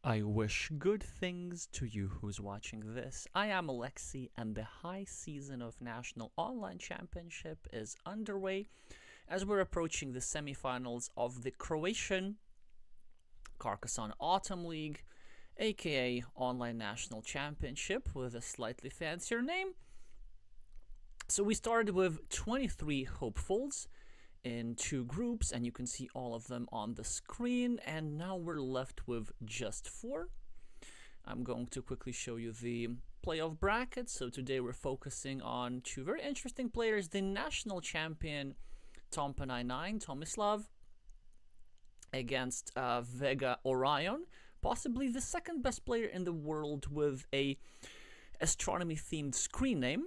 I wish good things to you who's watching this. I am Alexey, and the high season of National Online Championship is underway as we're approaching the semifinals of the Croatian Carcassonne Autumn League, aka Online National Championship with a slightly fancier name. So we started with 23 hopefuls in two groups, and you can see all of them on the screen, and now we're left with just 4. I'm going to quickly show you the playoff bracket. So today we're focusing on two very interesting players: the national champion Tompa99 Tomislav against vegaorion, possibly the second best player in the world with a astronomy themed screen name.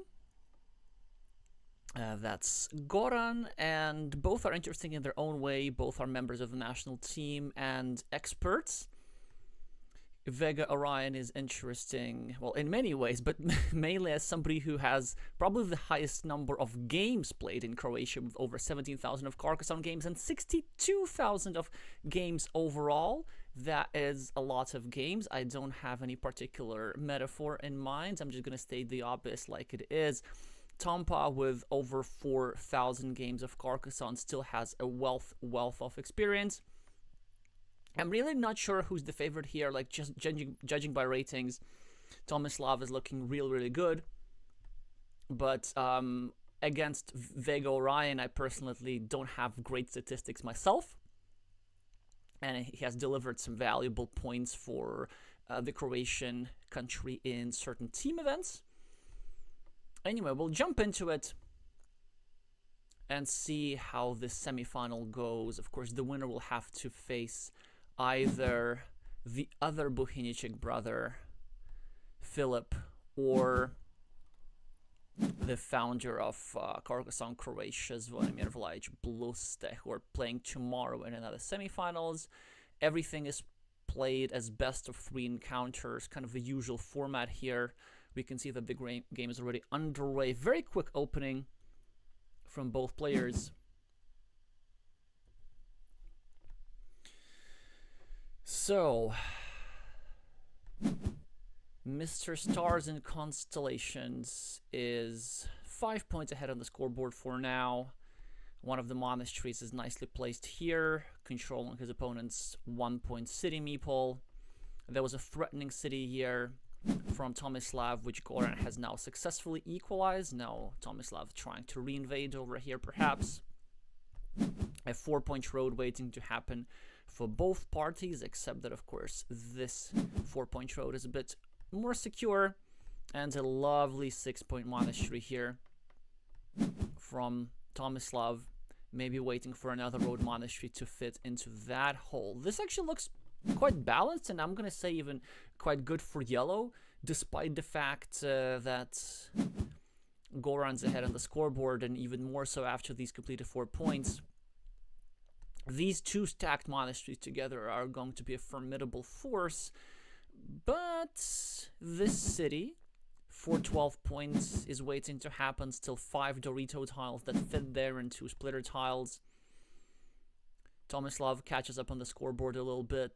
That's Goran, and both are interesting in their own way. Both are members of the national team and experts. vegaorion is interesting, well, in many ways, but mainly as somebody who has probably the highest number of games played in Croatia, with over 17,000 of Carcassonne games and 62,000 of games overall. That is a lot of games. I don't have any particular metaphor in mind. I'm just going to state the obvious like it is. Tompa, with over 4,000 games of Carcassonne, still has a wealth of experience. I'm really not sure who's the favorite here. Like, just judging by ratings, Tomislav is looking really good. But against vegaorion, I personally don't have great statistics myself, and he has delivered some valuable points for the Croatian country in certain team events. Anyway, we'll jump into it and see how this semifinal goes. Of course, the winner will have to face either the other Buhinichik brother, Philip, or the founder of Carcassonne Croatia, Zvonimir Vlajic Bluste, who are playing tomorrow in another semifinals. Everything is played as best of 3 encounters, kind of the usual format here. We can see that the game is already underway. Very quick opening from both players. So, Mr. Stars and Constellations is 5 points ahead on the scoreboard for now. One of the monasteries is nicely placed here, controlling his opponent's 1-point city meeple. There was a threatening city here from Tomislav, which Goran has now successfully equalized. Now Tomislav trying to reinvade over here, perhaps. A 4-point road waiting to happen for both parties, except that, of course, this 4-point road is a bit more secure. And a lovely 6-point monastery here from Tomislav, maybe waiting for another road monastery to fit into that hole. This actually looks quite balanced, and I'm gonna say even quite good for yellow, despite the fact that Goran's ahead on the scoreboard, and even more so after these completed 4 points. These two stacked monasteries together are going to be a formidable force, but this city for 12 points is waiting to happen. Still 5 Dorito tiles that fit there and 2 splitter tiles. Tomislav catches up on the scoreboard a little bit.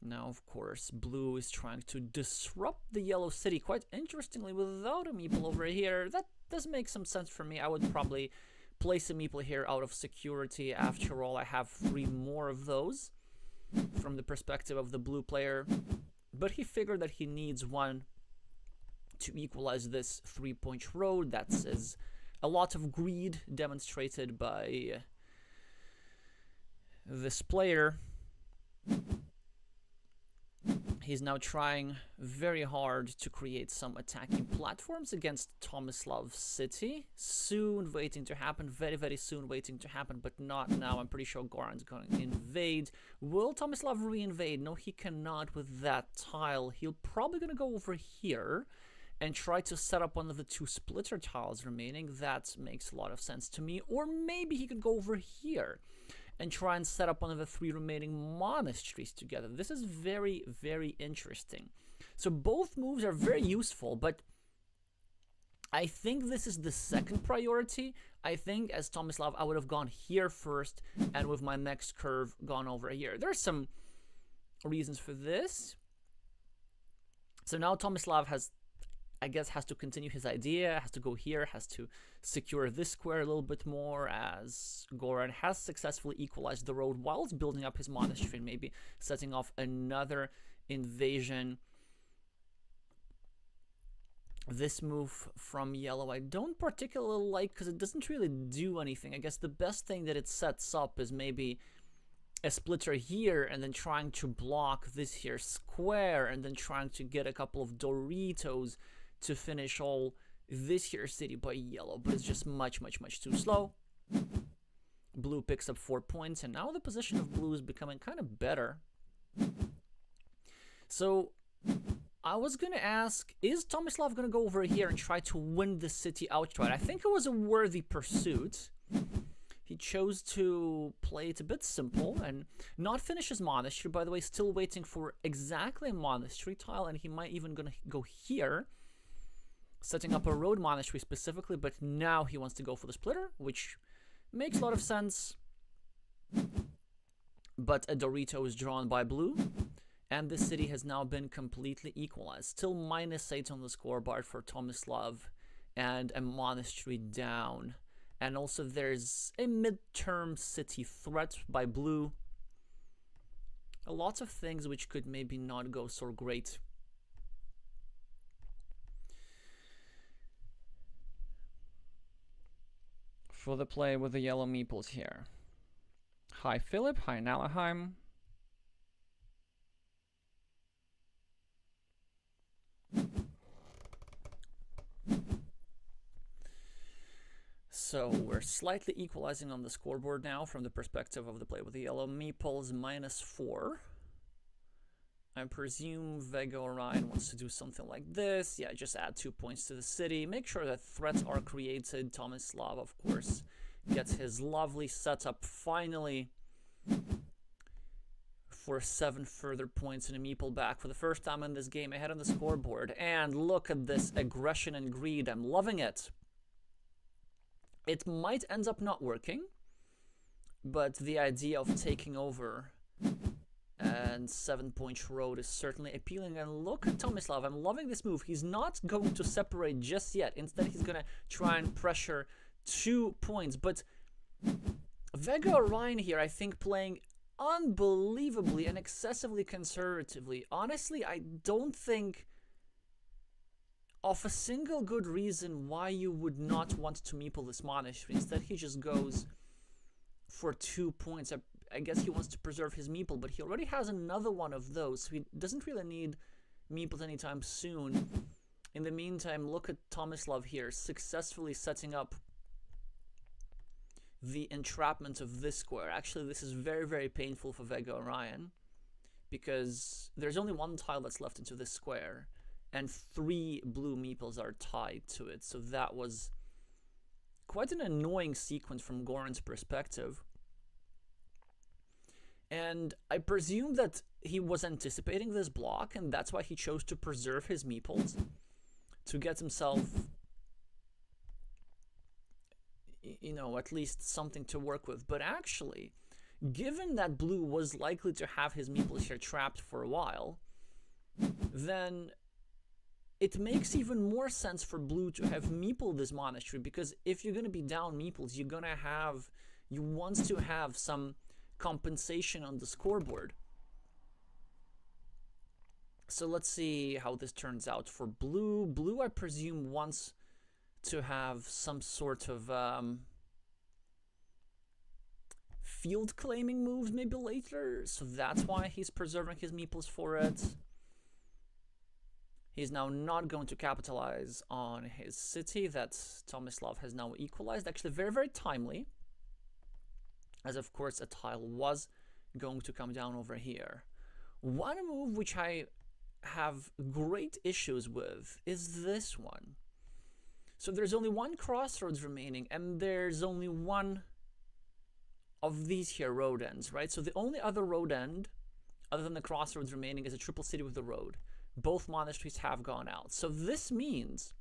Now, of course, blue is trying to disrupt the yellow city, quite interestingly, without a meeple over here. That does make some sense for me. I would probably place a meeple here out of security. After all, I have 3 more of those from the perspective of the blue player. But he figured that he needs 1 to equalize this 3-point road. That is a lot of greed demonstrated by this player. He's now trying very hard to create some attacking platforms against Tomislav's city. Soon waiting to happen, very soon waiting to happen, but not now. I'm pretty sure Goran's going to invade. Will Tomislav re-invade? No, he cannot with that tile. He'll probably going to go over here and try to set up one of the 2 splitter tiles remaining. That makes a lot of sense to me. Or maybe he could go over here and try and set up one of the 3 remaining monasteries together. This is very interesting. So both moves are very useful, but I think this is the second priority. I think as Tomislav, I would have gone here first, and with my next curve, gone over here. There's some reasons for this. So now Tomislav has, I guess, has to continue his idea, has to go here, has to secure this square a little bit more, as Goran has successfully equalized the road whilst building up his monastery and maybe setting off another invasion. This move from yellow I don't particularly like because it doesn't really do anything. I guess the best thing that it sets up is maybe a splitter here and then trying to block this here square and then trying to get a couple of Doritos to finish all this here city by yellow, but it's just much too slow. Blue picks up 4 points, and now the position of blue is becoming kind of better. So I was gonna ask, is Tomislav gonna go over here and try to win the city outright? I think it was a worthy pursuit. He chose to play it a bit simple and not finish his monastery. By the way, still waiting for exactly a monastery tile, and he might even gonna go here, setting up a road monastery specifically, but now he wants to go for the splitter, which makes a lot of sense. But a Dorito is drawn by blue, and the city has now been completely equalized. Still -8 on the scoreboard for Tomislav, and a monastery down. And also there's a midterm city threat by blue. A lot of things which could maybe not go so great. For the play with the yellow meeples here. Hi Philip, hi Nalaheim. So we're slightly equalizing on the scoreboard now from the perspective of the play with the yellow meeples, -4. I presume vegaorion wants to do something like this. Yeah, just add 2 points to the city. Make sure that threats are created. Tomislav, of course, gets his lovely setup finally for 7 further points and a meeple back for the first time in this game ahead on the scoreboard. And look at this aggression and greed. I'm loving it. It might end up not working, but the idea of taking over and 7-point road is certainly appealing. And look at Tomislav. I'm loving this move. He's not going to separate just yet. Instead, he's going to try and pressure 2 points. But vegaorion here, I think, playing unbelievably and excessively conservatively. Honestly, I don't think of a single good reason why you would not want to meeple this monastery. Instead, he just goes for 2 points. I guess he wants to preserve his meeple, but he already has another one of those, so he doesn't really need meeples anytime soon. In the meantime, look at Tomislav here, successfully setting up the entrapment of this square. Actually, this is very painful for vegaorion, because there's only 1 tile that's left into this square, and 3 blue meeples are tied to it. So that was quite an annoying sequence from Goran's perspective. And I presume that he was anticipating this block, and that's why he chose to preserve his meeples, to get himself, you know, at least something to work with. But actually, given that blue was likely to have his meeples here trapped for a while, then it makes even more sense for blue to have meepled this monastery, because if you're going to be down meeples, you want to have some compensation on the scoreboard. So let's see how this turns out for blue. Blue, I presume, wants to have some sort of field claiming moves maybe later, so that's why he's preserving his meeples for it. He's now not going to capitalize on his city that Tomislav has now equalized. Actually, very timely, as of course a tile was going to come down over here. One move which I have great issues with is this one. So there's only 1 crossroads remaining, and there's only 1 of these here road ends, right? So the only other road end other than the crossroads remaining is a triple city with the road. Both monasteries have gone out. So this means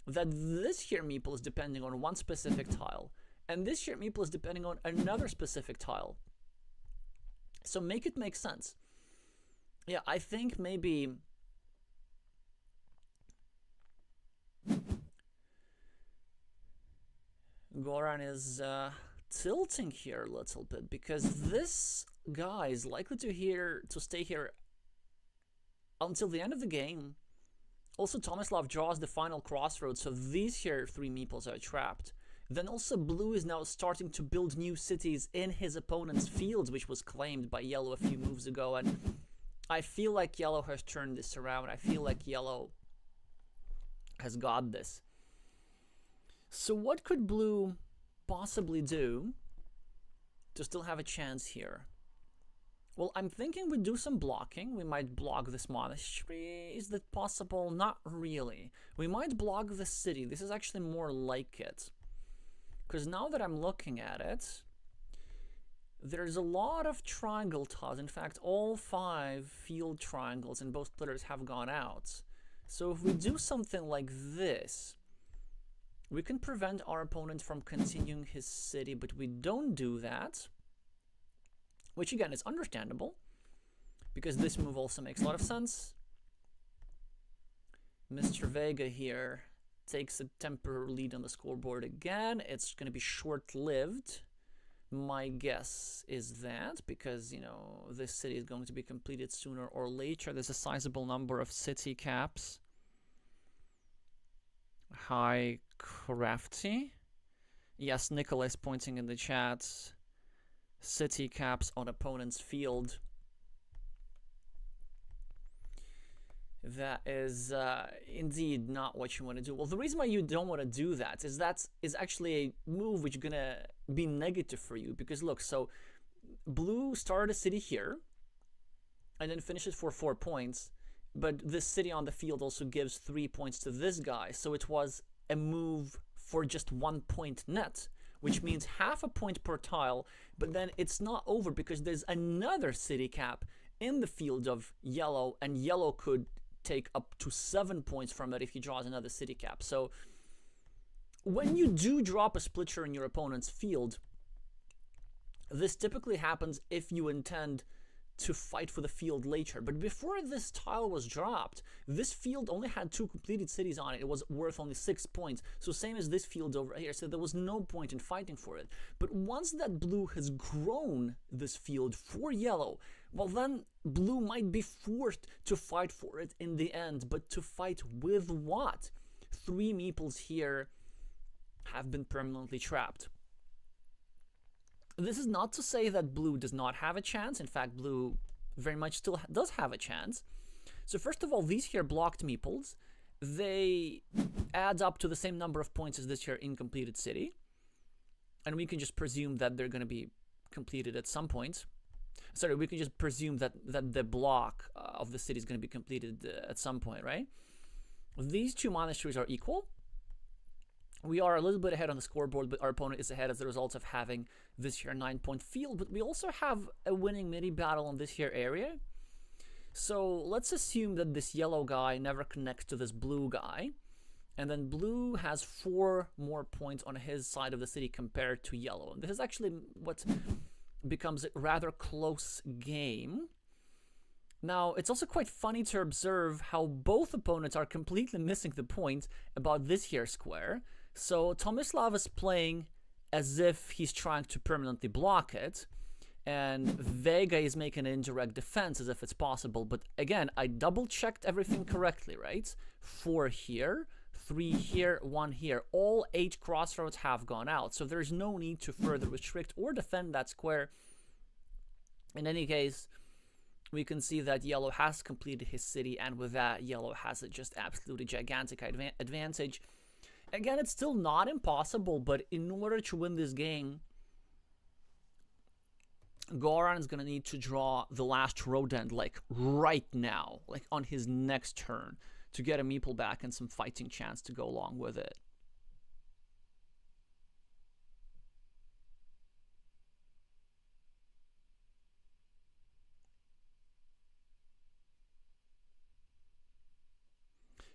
that this here meeple is depending on 1 specific tile, and this here meeple is depending on another specific tile. So make it make sense. Yeah, I think maybe Goran is tilting here a little bit, because this guy is likely to stay here until the end of the game. Also, Tomislav draws the final crossroads, so these here 3 meeples are trapped. Then also Blue is now starting to build new cities in his opponent's fields, which was claimed by Yellow a few moves ago, and I feel like Yellow has turned this around. I feel like Yellow has got this. So what could Blue possibly do to still have a chance here? Well, I'm thinking we do some blocking. We might block this monastery. Is that possible? Not really. We might block the city. This is actually more like it. Because now that I'm looking at it, there's a lot of triangle tiles. In fact, all 5 field triangles in both splitters have gone out. So if we do something like this, we can prevent our opponent from continuing his city, but we don't do that. Which again is understandable, because this move also makes a lot of sense. Mr. Vega here takes a temporary lead on the scoreboard again. It's going to be short-lived. My guess is that, because, you know, this city is going to be completed sooner or later. There's a sizable number of city caps. Hi, Crafty. Yes, Nicholas pointing in the chat. City caps on opponent's field. That is indeed not what you want to do. Well, the reason why you don't want to do that is actually a move which is gonna be negative for you, because look, so Blue started a city here and then finishes for 4 points, but this city on the field also gives 3 points to this guy, so it was a move for just 1 point net, which means half a point per tile. But then it's not over, because there's another city cap in the field of Yellow, and Yellow could take up to 7 points from it if he draws another city cap. So when you do drop a splitter in your opponent's field, this typically happens if you intend to fight for the field later. But before this tile was dropped, this field only had 2 completed cities on it. It was worth only 6 points. So same as this field over here. So there was no point in fighting for it. But once that Blue has grown this field for Yellow, well, then Blue might be forced to fight for it in the end. But to fight with what? 3 meeples here have been permanently trapped. This is not to say that Blue does not have a chance. In fact, Blue very much still does have a chance. So first of all, these here blocked meeples, they add up to the same number of points as this here incompleted city. And we can just presume that they're going to be completed at some point. Sorry, we can just presume that the block of the city is going to be completed at some point, right? These 2 monasteries are equal. We are a little bit ahead on the scoreboard, but our opponent is ahead as a result of having this here 9-point field. But we also have a winning mini battle on this here area. So let's assume that this Yellow guy never connects to this Blue guy. And then Blue has 4 more points on his side of the city compared to Yellow. And this is actually what becomes a rather close game. Now, it's also quite funny to observe how both opponents are completely missing the point about this here square. So Tomislav is playing as if he's trying to permanently block it, and Vega is making an indirect defense as if it's possible. But again, I double-checked everything correctly, right? 4 here, 3 here, 1 here. All 8 crossroads have gone out, so there's no need to further restrict or defend that square. In any case, we can see that Yellow has completed his city, and with that, Yellow has a just absolutely gigantic advantage. Again, it's still not impossible, but in order to win this game, Goran is going to need to draw the last rodent, like, right now, like, on his next turn, to get a meeple back and some fighting chance to go along with it.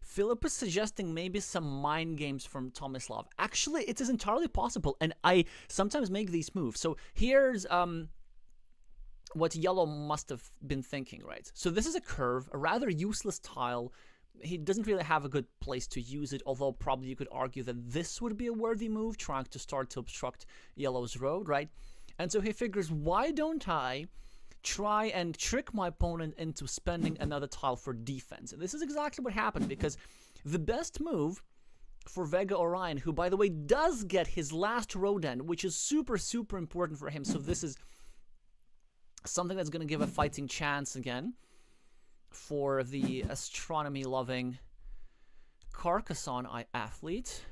Philip is suggesting maybe some mind games from Tomislav. Actually, it is entirely possible, and I sometimes make these moves. So here's what yellow must have been thinking, right? So this is a curve, a rather useless tile. He doesn't really have a good place to use it, although probably you could argue that this would be a worthy move, trying to start to obstruct yellow's road, right? And so he figures, why don't I try and trick my opponent into spending another tile for defense? And this is exactly what happened, because the best move for vegaorion, who, by the way, does get his last road end, which is super, super important for him. So this is something that's going to give a fighting chance again for the astronomy-loving Carcassonne athlete.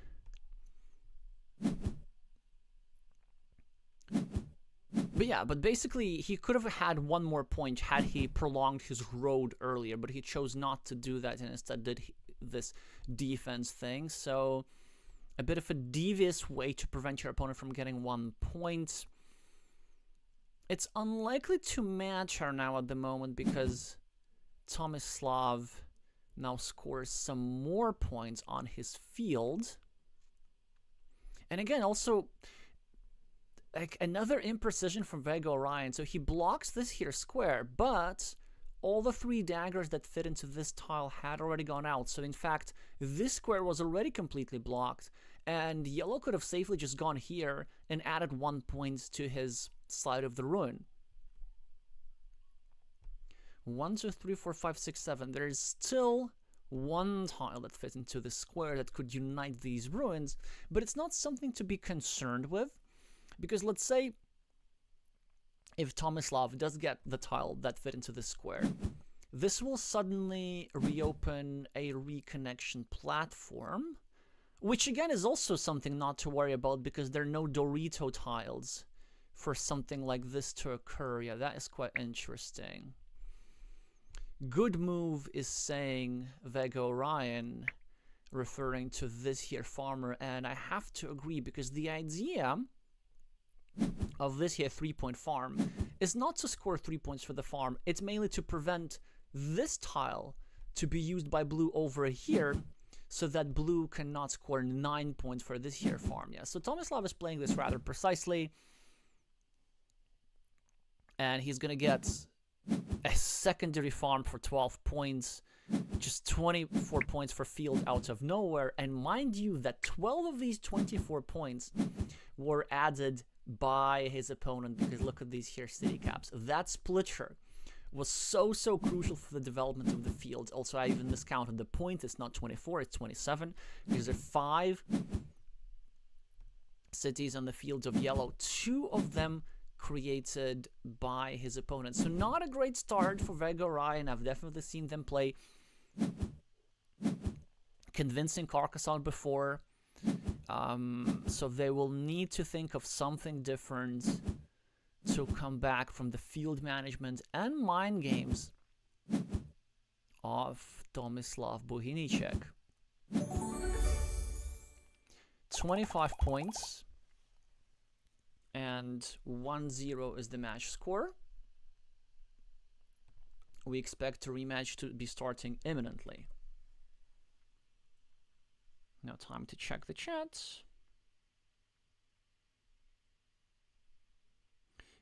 But yeah, but basically he could have had one more point had he prolonged his road earlier, but he chose not to do that and instead did this defense thing. So a bit of a devious way to prevent your opponent from getting 1 point. It's unlikely to match her now at the moment because Tomislav now scores some more points on his field. And again, also, like, another imprecision from vegaorion. So he blocks this here square, but all the 3 daggers that fit into this tile had already gone out. So in fact, this square was already completely blocked, and yellow could have safely just gone here and added 1 point to his side of the ruin. 1, 2, 3, 4, 5, 6, 7. There's still 1 tile that fits into the square that could unite these ruins, but it's not something to be concerned with, because let's say if Tomislav does get the tile that fit into the square, this will suddenly reopen a reconnection platform, which again is also something not to worry about because there are no Dorito tiles for something like this to occur. Yeah, that is quite interesting. Good move is saying vegaorion, referring to this here farmer, and I have to agree, because the idea of this here 3-point farm is not to score 3 points for the farm. It's mainly to prevent this tile to be used by blue over here, so that blue cannot score 9 points for this here farm. Yeah, so Tomislav is playing this rather precisely, and he's gonna get a secondary farm for 12 points, just 24 points for field out of nowhere. And mind you that 12 of these 24 points were added by his opponent, because look at these here city caps. That splitter was so crucial for the development of the field. Also, I even miscounted the point. It's not 24, it's 27, because there are 5 cities on the fields of yellow, 2 of them created by his opponent. So not a great start for vegaorion. I've definitely seen them play convincing Carcassonne before. So they will need to think of something different to come back from the field management and mind games of Tomislav Bohinicek. 25 points. And 1-0 is the match score. We expect the rematch to be starting imminently. Now time to check the chat.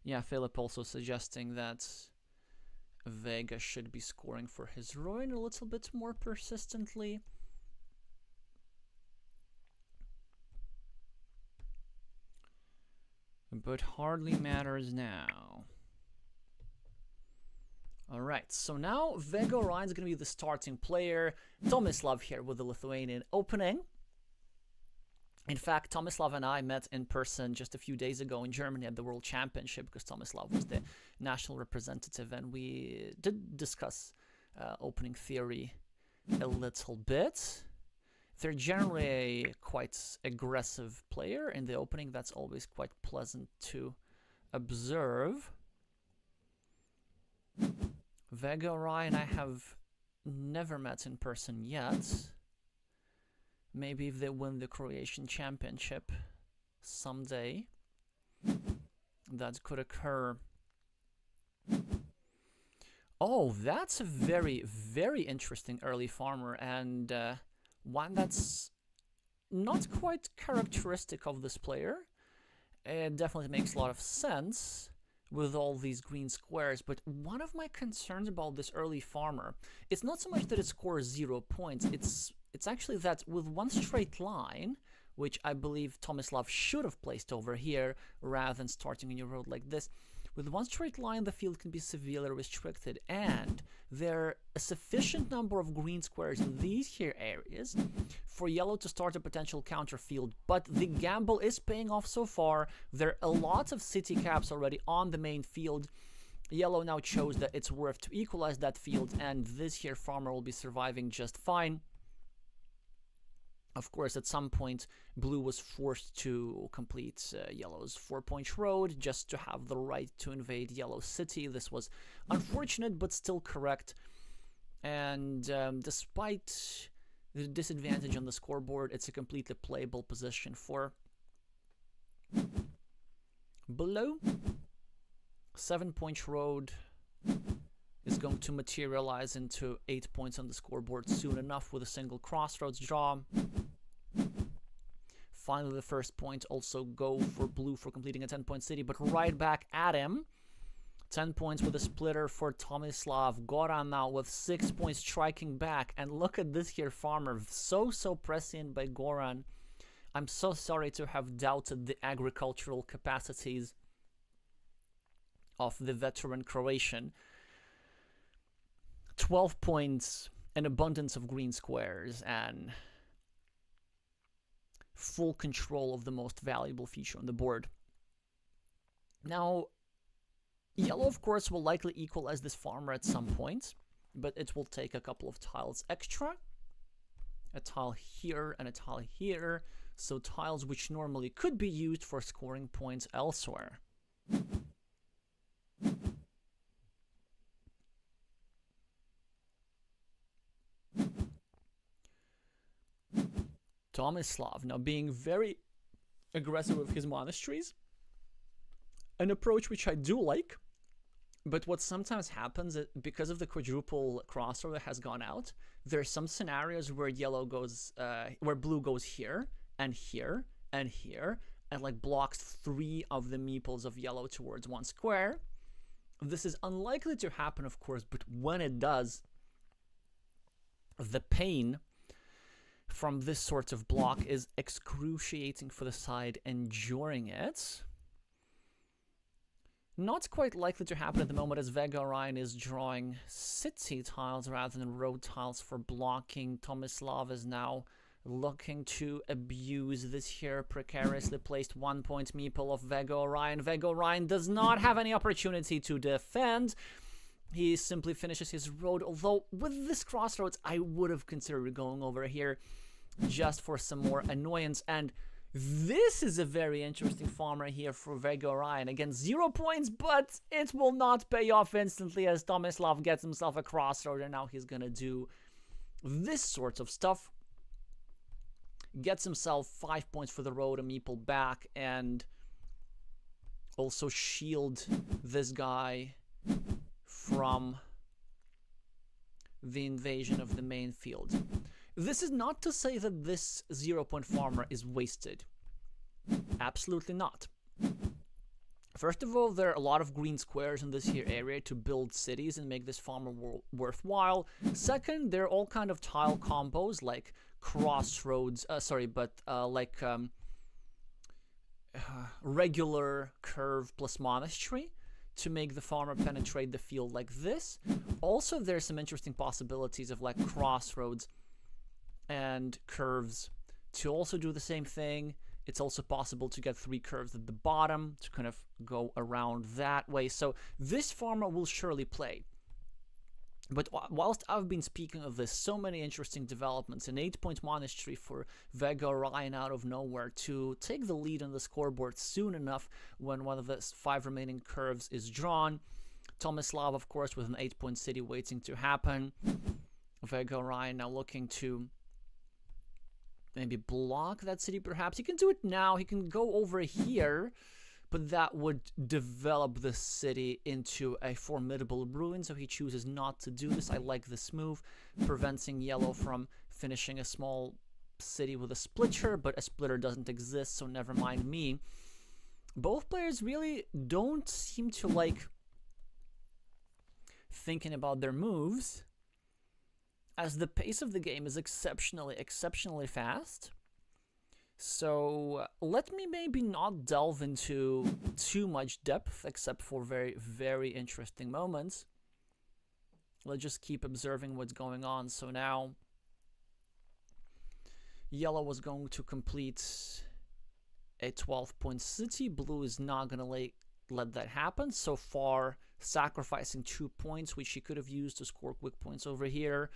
Yeah, Philip also suggesting that Vega should be scoring for his ruin a little bit more persistently. But hardly matters now. Alright, so now vegaorion is going to be the starting player. Tomislav here with the Lithuanian opening. In fact, Tomislav and I met in person just a few days ago in Germany at the World Championship, because Tomislav was the national representative, and we did discuss opening theory a little bit. They're generally a quite aggressive player in the opening. That's always quite pleasant to observe. vegaorion I have never met in person yet. Maybe if they win the Croatian Championship someday, that could occur. Oh, that's a very, very interesting early farmer, and one that's not quite characteristic of this player. It definitely makes a lot of sense. with all these green squares. But one of my concerns about this early farmer, it's not so much that it scores 0 points, it's actually that with one straight line, which I believe Tomislav should have placed over here rather than starting a new road like this, with one straight line the field can be severely restricted, and there are a sufficient number of green squares in these here areas for yellow to start a potential counter field. But the gamble is paying off so far. There are a lot of city caps already on the main field. Yellow now chose that it's worth to equalize that field, and this here farmer will be surviving just fine. Of course, at some point, blue was forced to complete yellow's 4-point road just to have the right to invade yellow city. This was unfortunate, but still correct. And despite the disadvantage on the scoreboard, it's a completely playable position for blue. 7-point road is going to materialize into 8 points on the scoreboard soon enough with a single crossroads draw. Finally, the first point also go for blue for completing a 10-point city, but right back at him. 10 points with a splitter for Tomislav. Goran now with 6 points striking back. And look at this here farmer. So prescient by Goran. I'm so sorry to have doubted the agricultural capacities of the veteran Croatian. 12 points, an abundance of green squares, and full control of the most valuable feature on the board. Now, yellow, of course, will likely equalize this farmer at some point, but it will take a couple of tiles extra. A tile here and a tile here, so tiles which normally could be used for scoring points elsewhere. Tomislav now being very aggressive with his monasteries, an approach which I do like, but what sometimes happens is because of the quadruple crossroad that has gone out, there are some scenarios where yellow goes, where blue goes here and here and here, and like blocks 3 of the meeples of yellow towards 1 square. This is unlikely to happen, of course, but when it does, the pain from this sort of block is excruciating for the side enduring it. Not quite likely to happen at the moment, as vegaorion is drawing city tiles rather than road tiles for blocking. Tomislav is now looking to abuse this here precariously placed 1-point meeple of vegaorion. vegaorion does not have any opportunity to defend. He simply finishes his road, although with this crossroads, I would have considered going over here just for some more annoyance. And this is a very interesting farmer here for vegaorion. Again, 0 points, but it will not pay off instantly as Tomislav gets himself a crossroad, and now he's gonna do this sort of stuff. Gets himself 5 points for the road, a meeple back, and also shield this guy from the invasion of the main field. This is not to say that this 0-point farmer is wasted. Absolutely not. First of all, there are a lot of green squares in this here area to build cities and make this farmer worthwhile. Second, there are all kind of tile combos like crossroads, regular curve plus monastery to make the farmer penetrate the field like this. Also, there's some interesting possibilities of like crossroads and curves to also do the same thing. It's also possible to get 3 curves at the bottom to kind of go around that way. So this farmer will surely play. But whilst I've been speaking of this, so many interesting developments. An 8-point monastery for vegaorion out of nowhere to take the lead on the scoreboard soon enough when one of the 5 remaining curves is drawn. Tomislav, of course, with an 8-point city waiting to happen. vegaorion now looking to maybe block that city, perhaps. He can do it now. He can go over here, but that would develop the city into a formidable ruin, so he chooses not to do this. I like this move, preventing yellow from finishing a small city with a splitter, but a splitter doesn't exist, so never mind me. Both players really don't seem to like thinking about their moves, as the pace of the game is exceptionally fast. So let me maybe not delve into too much depth, except for very interesting moments. Let's just keep observing what's going on. So now yellow was going to complete a 12-point city. Blue is not going to let that happen. So far, sacrificing 2 points, which he could have used to score quick points over here.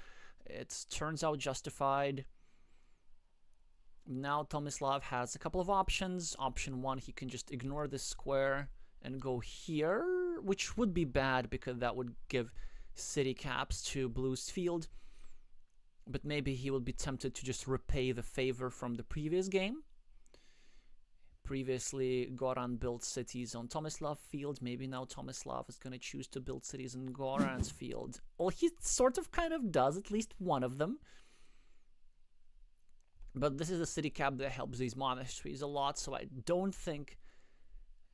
It turns out justified. Now Tomislav has a couple of options. Option 1, he can just ignore this square and go here, which would be bad because that would give city caps to Blue's field. But maybe he will be tempted to just repay the favor from the previous game. Previously, Goran built cities on Tomislav field. Maybe now Tomislav is going to choose to build cities in Goran's field. Well, he sort of kind of does, at least one of them. But this is a city cap that helps these monasteries a lot, so I don't think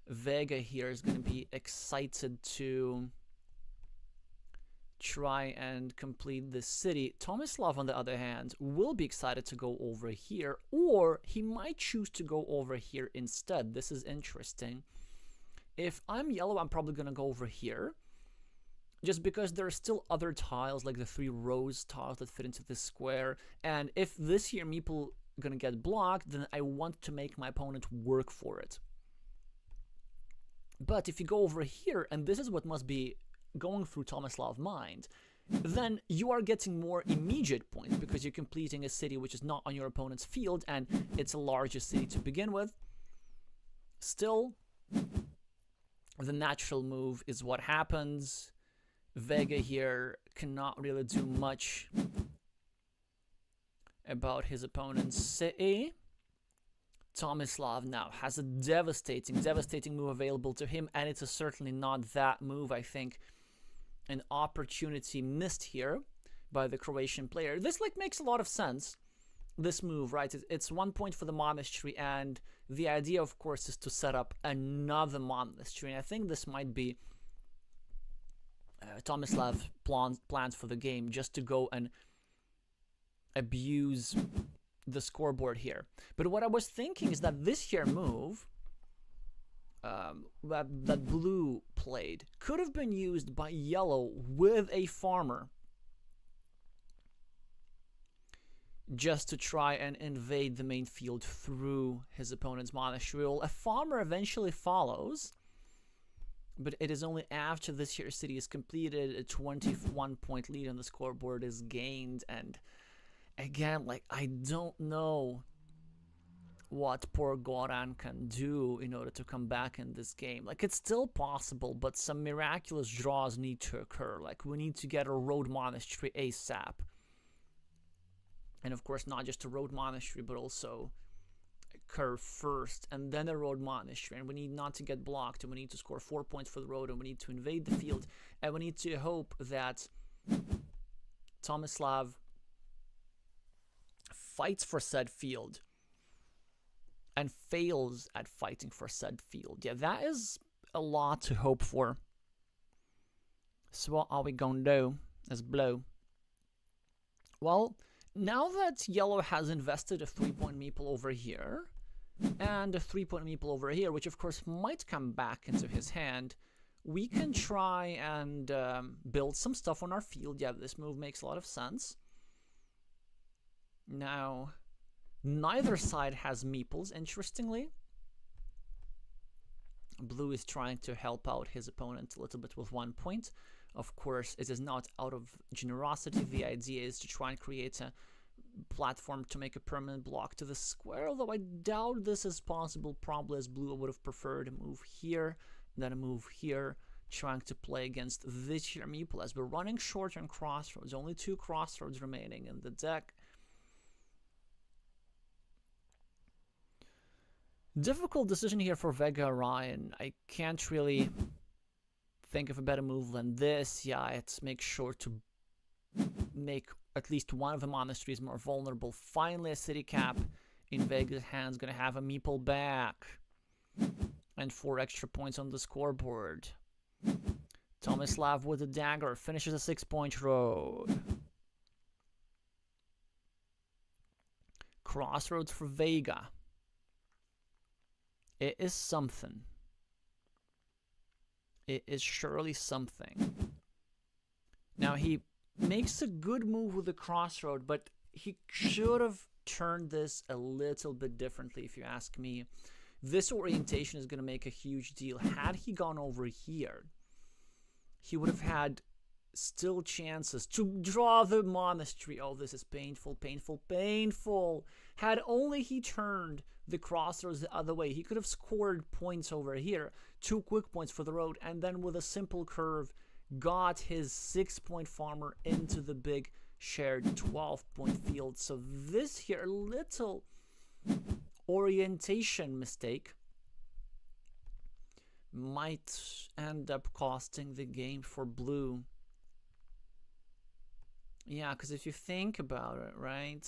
Vega here is going to be excited to try and complete this city. Tomislav, on the other hand, will be excited to go over here, or he might choose to go over here instead. This is interesting. If I'm yellow, I'm probably going to go over here, just because there are still other tiles, like the 3 rows tiles that fit into this square, and if this here meeple going to get blocked, then I want to make my opponent work for it. But if you go over here, and this is what must be going through Tomislav's mind, then you are getting more immediate points because you're completing a city which is not on your opponent's field, and it's a larger city to begin with. Still, the natural move is what happens. Vega here cannot really do much about his opponent's city. Tomislav now has a devastating move available to him, and it's certainly not that move. I think an opportunity missed here by the Croatian player. This makes a lot of sense, this move, right? It's 1 point for the monastery, and the idea, of course, is to set up another monastery. And I think this might be Tomislav's plans for the game, just to go and abuse the scoreboard here. But what I was thinking is that this here move that blue played could have been used by yellow with a farmer, just to try and invade the main field through his opponent's monastery. A farmer eventually follows, but it is only after this here city is completed, a 21-point lead on the scoreboard is gained. And again, I don't know what poor Goran can do in order to come back in this game. It's still possible, but some miraculous draws need to occur. We need to get a road monastery ASAP. And of course, not just a road monastery, but also a curve first, and then a road monastery. And we need not to get blocked, and we need to score 4 points for the road, and we need to invade the field, and we need to hope that Tomislav fights for said field and fails at fighting for said field. Yeah, that is a lot to hope for. So what are we gonna do as blue? Well, now that yellow has invested a 3-point meeple over here, and a 3-point meeple over here, which of course might come back into his hand, we can try and build some stuff on our field. Yeah, this move makes a lot of sense. Now, neither side has meeples, interestingly. Blue is trying to help out his opponent a little bit with 1 point. Of course, it is not out of generosity. The idea is to try and create a platform to make a permanent block to the square, although I doubt this is possible. Probably as blue would have preferred a move here, then a move here, trying to play against this here meeple, as we're running short on crossroads. Only 2 crossroads remaining in the deck. Difficult decision here for vegaorion. I can't really think of a better move than this. Yeah, it's make sure to make at least one of the monasteries more vulnerable. Finally, a city cap in Vega's hands, gonna have a meeple back. And 4 extra points on the scoreboard. Tomislav with a dagger finishes a 6-point road. Crossroads for Vega. It is something. It is surely something. Now he makes a good move with the crossroad, but he should have turned this a little bit differently, if you ask me. This orientation is going to make a huge deal. Had he gone over here, he would have had still chances to draw the monastery. Oh, this is painful, painful, painful. Had only he turned the crossroads the other way, he could have scored points over here. 2 quick points for the road, and then with a simple curve, got his 6-point farmer into the big shared 12-point field. So this here, little orientation mistake might end up costing the game for blue. Yeah, because if you think about it, right,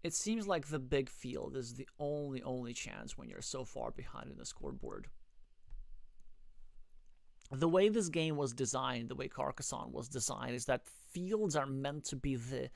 it seems like the big field is the only chance when you're so far behind in the scoreboard. The way this game was designed, the way Carcassonne was designed, is that fields are meant to be the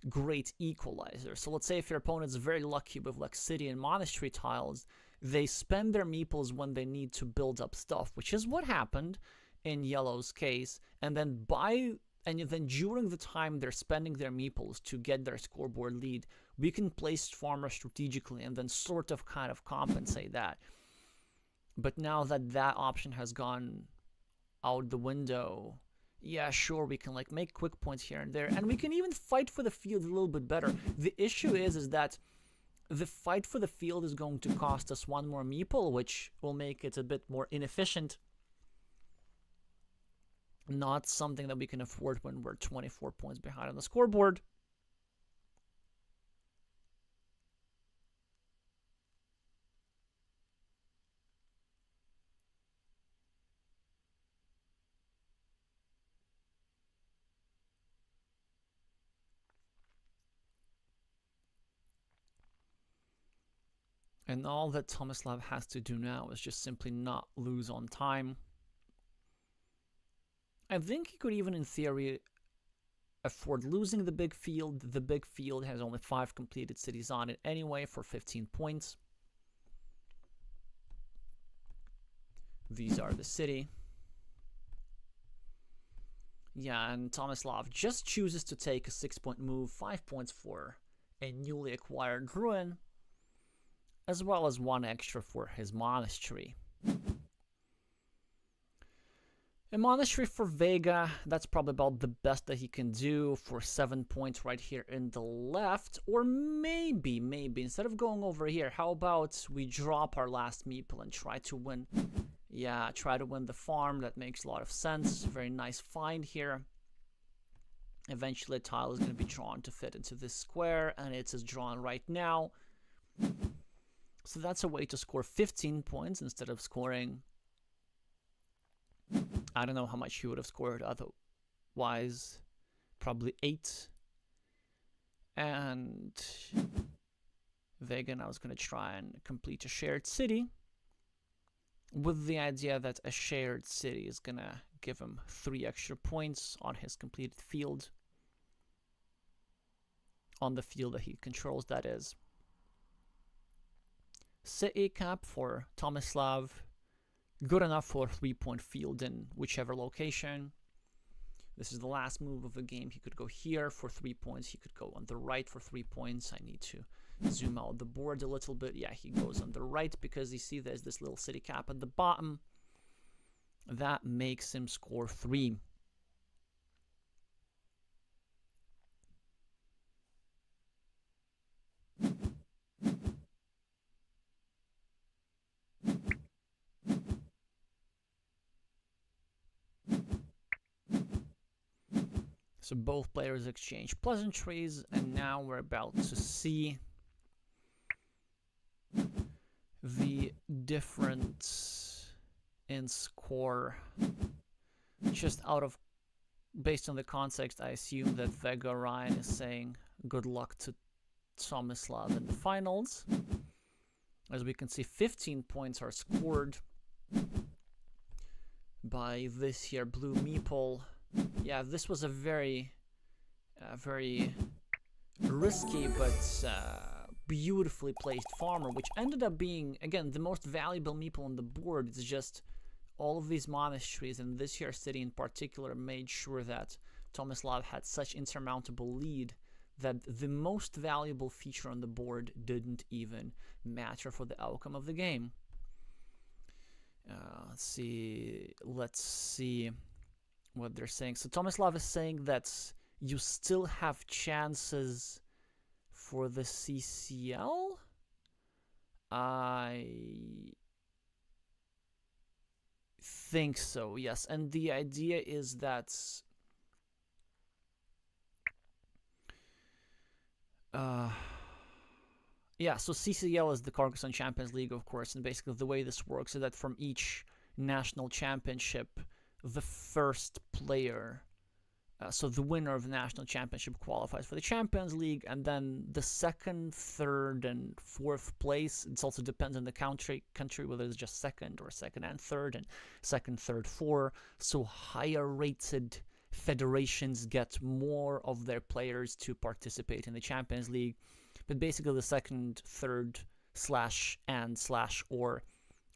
great equalizer. So let's say if your opponent's very lucky with like city and monastery tiles, they spend their meeples when they need to build up stuff, which is what happened in yellow's case, and then during the time they're spending their meeples to get their scoreboard lead, we can place farmers strategically and then sort of kind of compensate that. But now that that option has gone out the window, yeah, sure, we can like make quick points here and there, and we can even fight for the field a little bit better. The issue is that the fight for the field is going to cost us 1 more meeple, which will make it a bit more inefficient. Not something that we can afford when we're 24 points behind on the scoreboard. And all that Tomislav has to do now is just simply not lose on time. I think he could even, in theory, afford losing the big field. The big field has only 5 completed cities on it anyway for 15 points. These are the city. Yeah, and Tomislav just chooses to take a 6-point move, 5 points for a newly acquired ruin, as well as 1 extra for his monastery. A monastery for Vega, that's probably about the best that he can do for 7 points right here in the left. Or maybe, instead of going over here, how about we drop our last meeple and try to win? Yeah, try to win the farm. That makes a lot of sense. Very nice find here. Eventually a tile is going to be drawn to fit into this square, and it is drawn right now. So that's a way to score 15 points instead of scoring, I don't know how much he would have scored otherwise, probably 8. And Vega now is going to try and complete a shared city, with the idea that a shared city is going to give him 3 extra points on his completed field. On the field that he controls, that is. City cap for Tomislav. Good enough for a 3-point field in whichever location. This is the last move of the game. He could go here for 3 points. He could go on the right for 3 points. I need to zoom out the board a little bit. Yeah, he goes on the right because you see there's this little city cap at the bottom. That makes him score 3. So both players exchange pleasantries, and now we're about to see the difference in score. Just based on the context, I assume that vegaorion is saying good luck to Tomislav in the finals. As we can see, 15 points are scored by this here blue meeple. Yeah, this was a very risky but beautifully placed farmer, which ended up being, again, the most valuable meeple on the board. It's just all of these monasteries and this here city in particular made sure that Tomislav had such insurmountable lead that the most valuable feature on the board didn't even matter for the outcome of the game. Let's see what they're saying. So Tomislav is saying that you still have chances for the CCL. I think so, yes. And the idea is that yeah, so CCL is the Carcassonne Champions League, of course, and basically the way this works is that from each national championship, the first player, so the winner of the national championship qualifies for the Champions League, and then the second, third, and fourth place, it also depends on the country whether it's just second or second and third, and second, third, four. So higher rated federations get more of their players to participate in the Champions League. But basically the second, third, or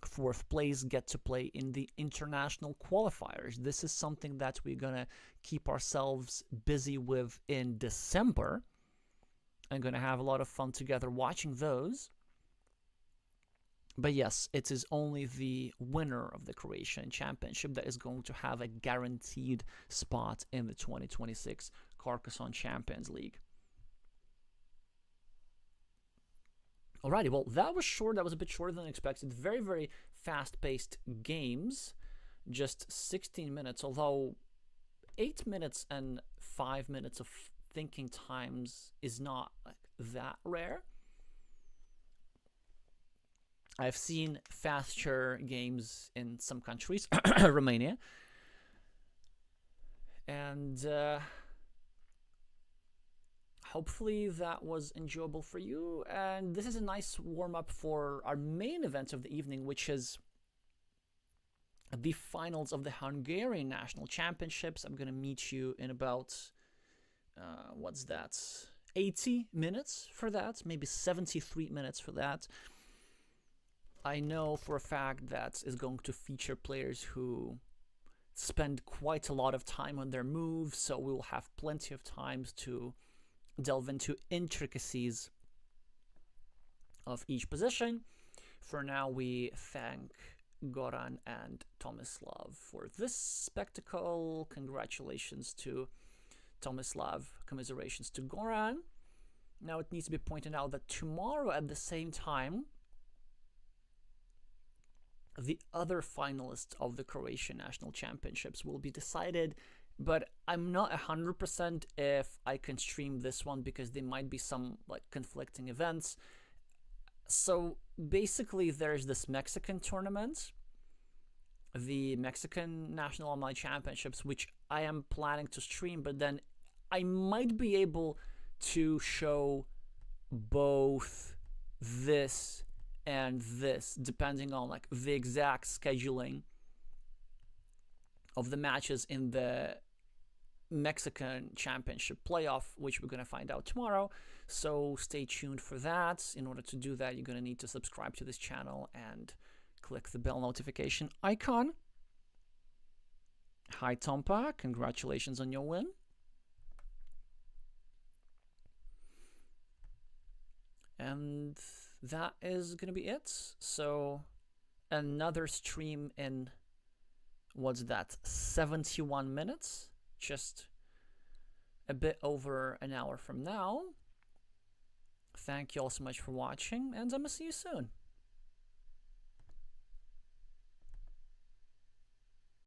fourth place get to play in the international qualifiers. This is something that we're gonna keep ourselves busy with in December. I'm gonna have a lot of fun together watching those. But yes, it is only the winner of the Croatian Championship that is going to have a guaranteed spot in the 2026 Carcassonne Champions League. Alrighty, well, that was short. That was a bit shorter than expected. Very, very fast-paced games. Just 16 minutes, although 8 minutes and 5 minutes of thinking times is not like that rare. I've seen faster games in some countries, Romania, and hopefully that was enjoyable for you. And this is a nice warm-up for our main event of the evening, which is the finals of the Hungarian National Championships. I'm going to meet you in about, 80 minutes for that, maybe 73 minutes for that. I know for a fact that is going to feature players who spend quite a lot of time on their moves, so we will have plenty of times to delve into intricacies of each position. For now, we thank Goran and Tomislav for this spectacle. Congratulations to Tomislav, commiserations to Goran. Now it needs to be pointed out that tomorrow at the same time, the other finalists of the Croatian National Championships will be decided, but I'm not 100% if I can stream this one because there might be some like conflicting events. So basically there's this Mexican tournament, the Mexican National Online Championships, which I am planning to stream, but then I might be able to show both this and this, depending on like the exact scheduling of the matches in the Mexican Championship playoff, which we're going to find out tomorrow. So stay tuned for that. In order to do that, you're going to need to subscribe to this channel and click the bell notification icon. Hi Tompa, congratulations on your win. And that is going to be it. So another stream in, what's that, 71 minutes? Just a bit over an hour from now. Thank you all so much for watching, and I'm going to see you soon.